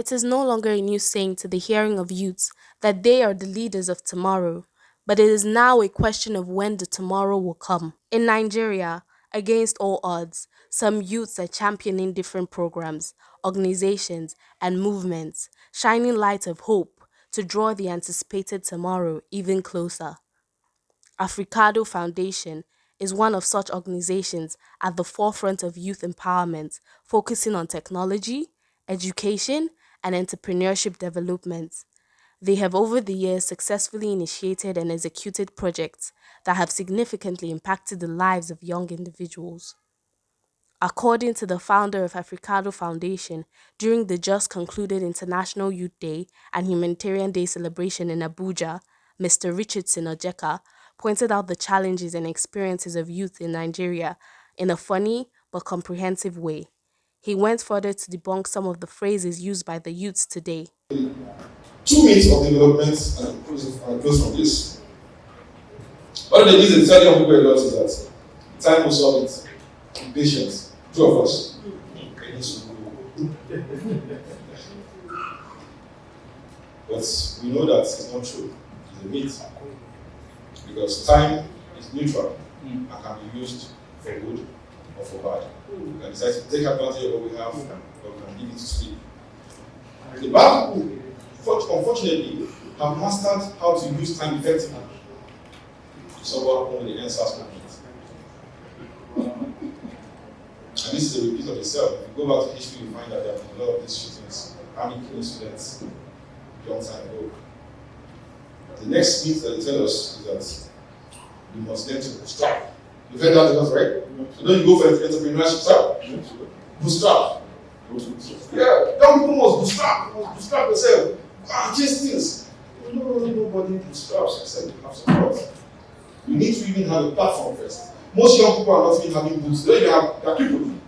It is no longer a new saying to the hearing of youths that they are the leaders of tomorrow, but it is now a question of when the tomorrow will come. In Nigeria, against all odds, some youths are championing different programs, organizations, and movements, shining light of hope to draw the anticipated tomorrow even closer. Africado Foundation is one of such organizations at the forefront of youth empowerment, focusing on technology, education, and entrepreneurship development. They have over the years successfully initiated and executed projects that have significantly impacted the lives of young individuals. According to the founder of Africado Foundation, during the just concluded International Youth Day and Humanitarian Day celebration in Abuja, Mr. Richardson Ojeka pointed out the challenges and experiences of youth in Nigeria in a funny but comprehensive way. He went further to debunk some of the phrases used by the youths today. 2 minutes of development and close from this. One of the things they tell young people a lot is that time will solve it. Patience. Two of us. But we know that it's not true. It's a myth. Because time is neutral and can be used for good or for bad. We can decide to take advantage of what we have or we can give it to sleep. The bad people, unfortunately, have mastered how to use time effectively. So what happened with the NSAS movement. And this is a repeat of itself. If you go back to history, you find that there have been a lot of these shootings, army killing students, a long time ago. The next myth that they tell us is that you must learn to bootstrap. You've heard that enough, right? So then you go for entrepreneurship style. Bootstrap. Yeah, young people must bootstrap. You must bootstrap yourself. Chase things. Nobody bootstraps except you have support. You need to even have a platform first. Most young people are not even having boots. They are crippled.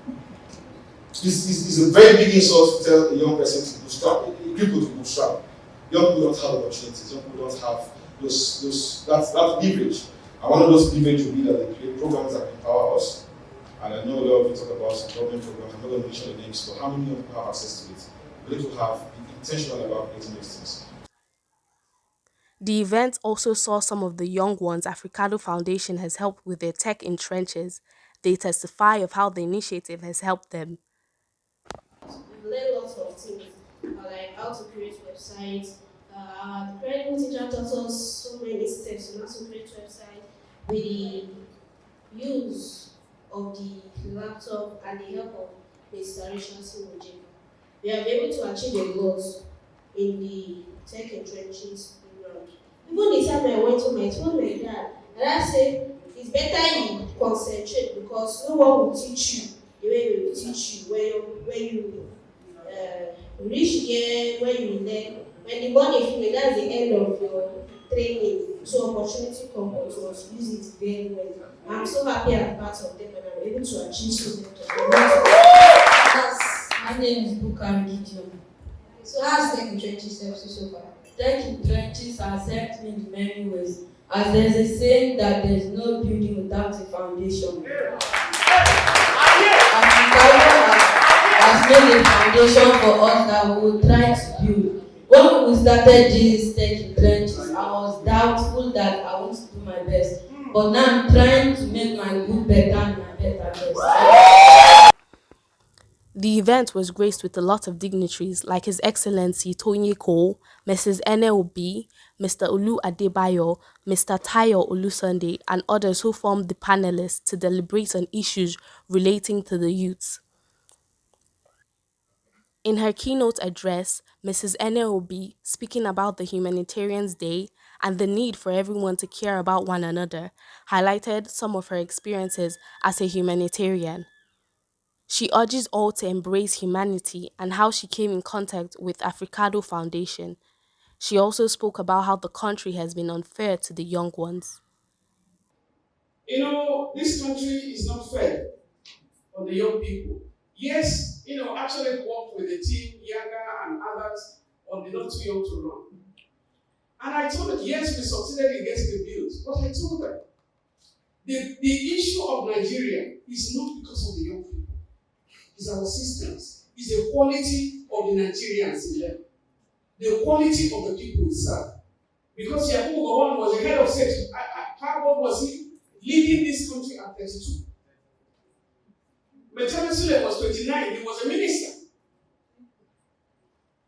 It's a very big insult to tell a young person to bootstrap. People to bootstrap. Young people don't have opportunities. Young people don't have that leverage. And one of those leverage will be that they create programs that empower us. And I know a lot of you talk about some government programs. I'm not going to mention the names, but how many young people have access to it? We need to be intentional about creating these things. The event also saw some of the young ones Africado Foundation has helped with their tech in trenches. They testify of how the initiative has helped them. We've learned lots of things, like how to create websites. The credible teacher taught us so many steps on how to create websites with the use of the laptop and the help of Mr. Richardson Ojeka. We have been able to achieve a lot in the tech and trenches program. Even the time I went to my told my dad, and I said, it's better you concentrate because no one will teach you the way we will teach you when you reach there, when you learn. When the money finish, that's the end of your training. So opportunity comes, but you must use it very well. I'm so happy I'm part of them and I'm able to achieve so much. My name is Bukari Gideon. So how's Tech in Trenches helped you so far? Tech in Trenches has helped me in many ways. As there's a saying that there's no building without a foundation. Africado has made a foundation for us that we will try to build. When we started this Tech in Trenches, I was doubtful that I want to do my best. But now I'm trying to make my good better and my better best. The event was graced with a lot of dignitaries like His Excellency Tony Cole, Mrs. Ene Obi, Mr. Olu Adebayo, Mr. Tayo Olusunde, and others who formed the panelists to deliberate on issues relating to the youths. In her keynote address, Mrs. Ene Obi, speaking about the Humanitarians Day and the need for everyone to care about one another, highlighted some of her experiences as a humanitarian. She urges all to embrace humanity and how she came in contact with Africado Foundation. She also spoke about how the country has been unfair to the young ones. This country is not fair for the young people. Yes, actually worked with the team, Yaga and others, on the not too young to run. And I told them, yes, we succeeded in getting the bills. But I told them, the issue of Nigeria is not because of the young people. It's our systems. It's the quality of the Nigerians in them. The quality of the people itself. Because Yakubu Gowon was the head of state. How old was he? Leading this country at 32. Mechame Sule was 29. He was a minister.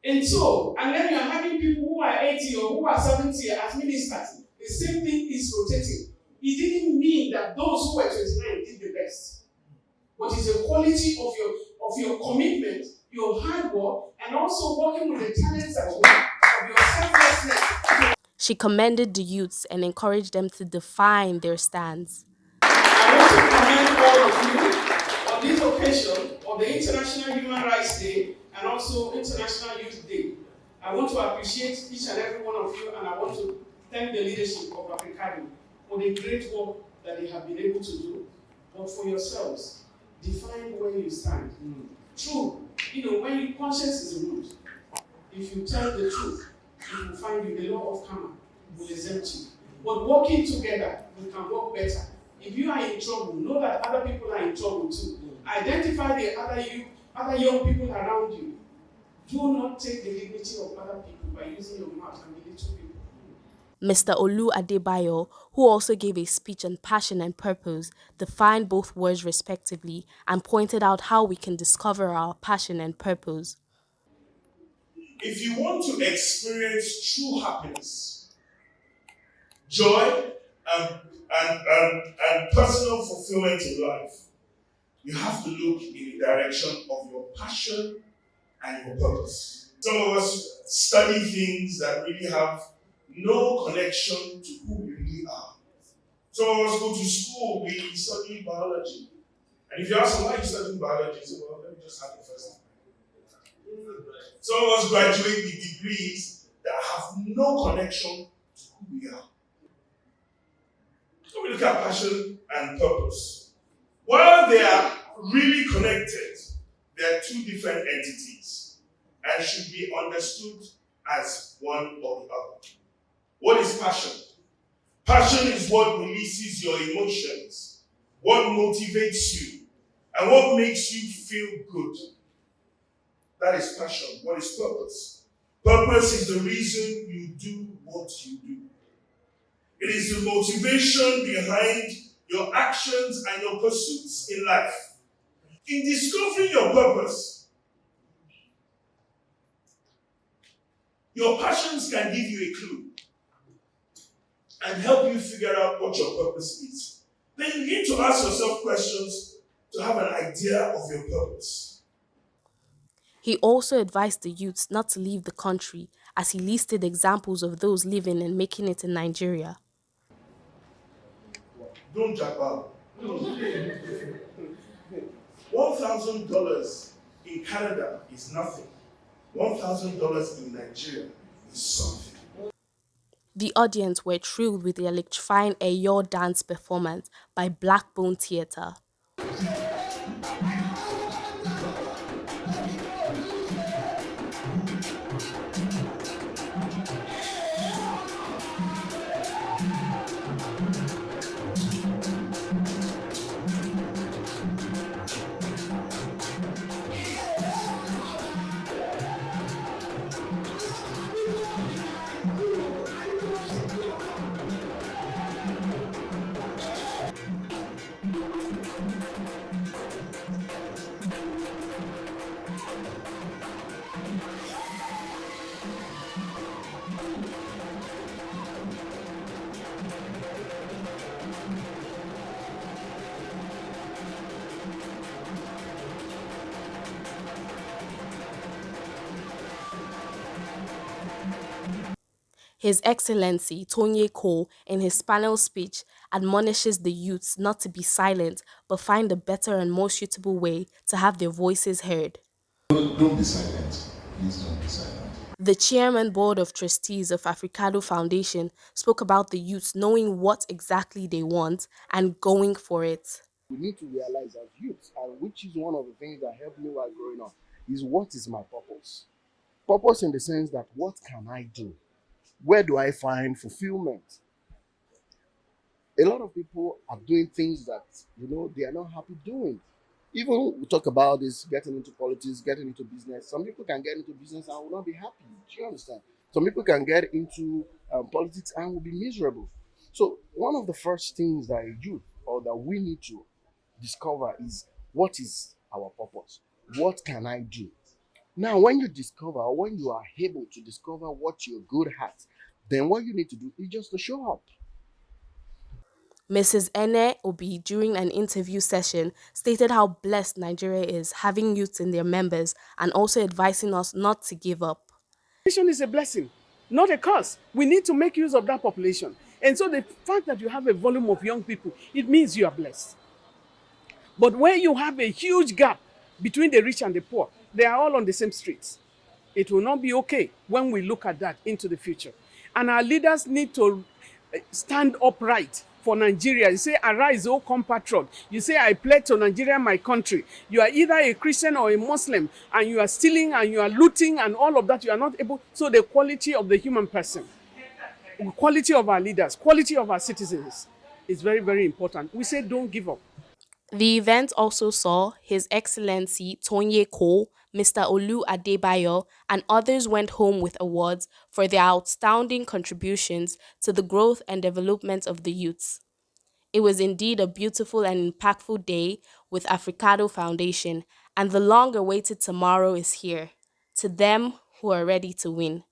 And so, and then you are having people who are 80 or who are 70 as ministers. The same thing is rotating. It didn't mean that those who were 29 did the best. But it's the quality of your commitment, your hard work, and also working with the talents as well, of your selflessness. She commended the youths and encouraged them to define their stands. I want to commend all of you on this occasion of the International Human Rights Day and also International Youth Day. I want to appreciate each and every one of you, and I want to thank the leadership of Africado for the great work that they have been able to do. But for yourselves, define where you stand. True, when your conscience is rude, if you tell the truth, you will find you the law of karma will exempt you. But working together, we can work better. If you are in trouble, know that other people are in trouble too. Identify the other young people around you. Do not take the dignity of other people by using your mouth and belittle people. Mr. Olu Adebayo, who also gave a speech on passion and purpose, defined both words respectively and pointed out how we can discover our passion and purpose. If you want to experience true happiness, joy, and personal fulfillment in life, you have to look in the direction of your passion and your purpose. Some of us study things that really have no connection to who we really are. Some of us go to school, we study biology. And if you ask them why you studying biology, you say, well, let me just have the first time. Some of us graduate with degrees that have no connection to who we are. So we look at passion and purpose. While they are really connected, they are two different entities and should be understood as one or the other. What is passion? Passion is what releases your emotions, what motivates you, and what makes you feel good. That is passion. What is purpose? Purpose is the reason you do what you do. It is the motivation behind your actions and your pursuits in life. In discovering your purpose, your passions can give you a clue and help you figure out what your purpose is. Then you begin to ask yourself questions to have an idea of your purpose. He also advised the youths not to leave the country, as he listed examples of those living and making it in Nigeria. Don't jump out. $1,000 in Canada is nothing. $1,000 in Nigeria is something. The audience were thrilled with the electrifying Eyo dance performance by Blackbone Theatre. His Excellency Tonye Cole, in his panel speech, admonishes the youths not to be silent, but find a better and more suitable way to have their voices heard. Don't be silent. Please don't be silent. The Chairman Board of Trustees of Africado Foundation spoke about the youths knowing what exactly they want and going for it. We need to realize as youths, and which is one of the things that helped me while growing up, is what is my purpose? Purpose in the sense that what can I do? Where do I find fulfillment? A lot of people are doing things that, they are not happy doing. Even we talk about this getting into politics, getting into business. Some people can get into business and will not be happy. Do you understand? Some people can get into politics and will be miserable. So one of the first things that a youth or that we need to discover is what is our purpose? What can I do? Now, when you discover, when you are able to discover what you're good at, then what you need to do is just to show up. Mrs. Ene Obi, during an interview session, stated how blessed Nigeria is having youths in their members and also advising us not to give up. Education is a blessing, not a curse. We need to make use of that population. And so the fact that you have a volume of young people, it means you are blessed. But where you have a huge gap between the rich and the poor, they are all on the same streets. It will not be okay when we look at that into the future. And our leaders need to stand upright for Nigeria. You say, arise, O compatriot. You say, I pledge to Nigeria, my country. You are either a Christian or a Muslim, and you are stealing and you are looting and all of that. You are not able. So the quality of the human person, the quality of our leaders, quality of our citizens is very, very important. We say, don't give up. The event also saw His Excellency Tonye Cole, Mr. Olu Adebayo, and others went home with awards for their outstanding contributions to the growth and development of the youths. It was indeed a beautiful and impactful day with Africado Foundation, and the long awaited tomorrow is here. To them who are ready to win.